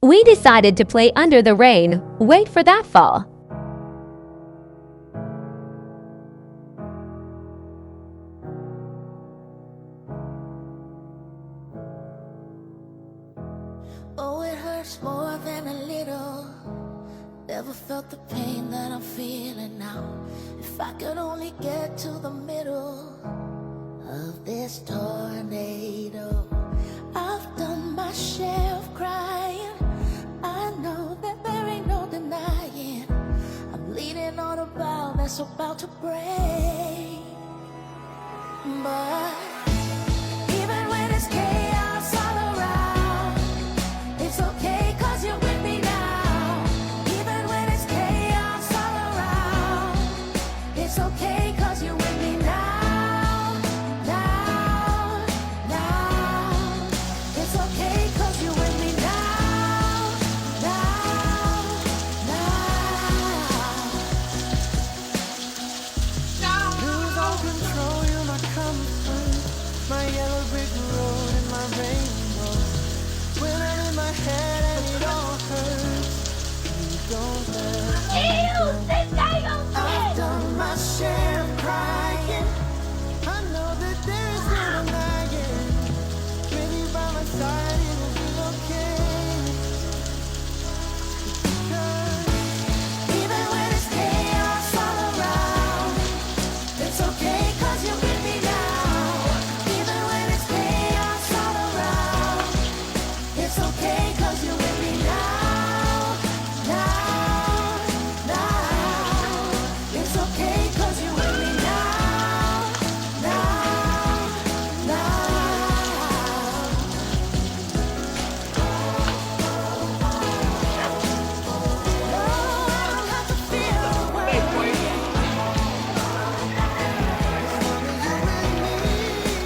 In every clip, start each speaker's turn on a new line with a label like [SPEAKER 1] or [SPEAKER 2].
[SPEAKER 1] We decided to play under the rain. Wait for that fall.
[SPEAKER 2] Oh, it hurts more than a little. Never felt the pain that I'm feeling now. If I could only get to the middle of this tornado. I've done my share of crying. I know that there ain't no denying. I'm leaning on a bow that's about to break. But even when it's chaos all around, it's okay 'cause you're with me now. Even when it's chaos all around, it's okay 'cause you're with me now. Now, now, it's okay 'cause you're with me now. Now, now.
[SPEAKER 3] Lose all control, you're my comfort, my yellow brick road and my rainbow. When I'm in my head and it all hurts, you don't let me go.
[SPEAKER 2] I've done my share of crying.
[SPEAKER 3] I know that there is no denying. With you by my side, it will be okay. Because
[SPEAKER 2] Even when it's chaos all around, it's okay 'cause you're with me now. Even when it's chaos all around, it's okay 'cause you're with me now. Now, now, it's okay 'cause you're with me now. Now, now. No, I don't have to feel the way.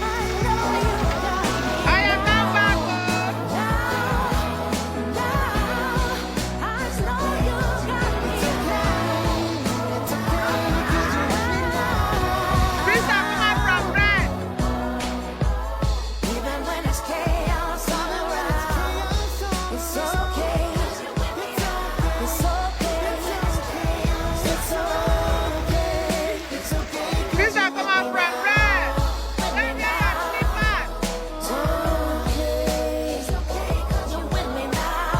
[SPEAKER 2] I know you got me.
[SPEAKER 3] I am not back. Krista, come on from red.
[SPEAKER 2] Even when it's chaos all around, it's okay. It's okay. It's okay.
[SPEAKER 3] Krista, come on from red. Let me hear your slippers.
[SPEAKER 2] It's okay 'cause you're with me now.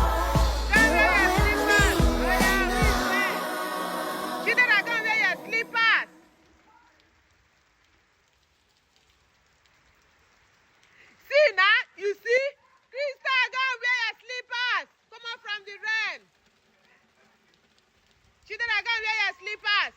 [SPEAKER 3] Let me hear your slippers. Oh, yeah, listen. Chidera, come wear your slippers. See now, you see? Krista, go wear your slippers. Come on from the rain. Chidera, go wear your slippers.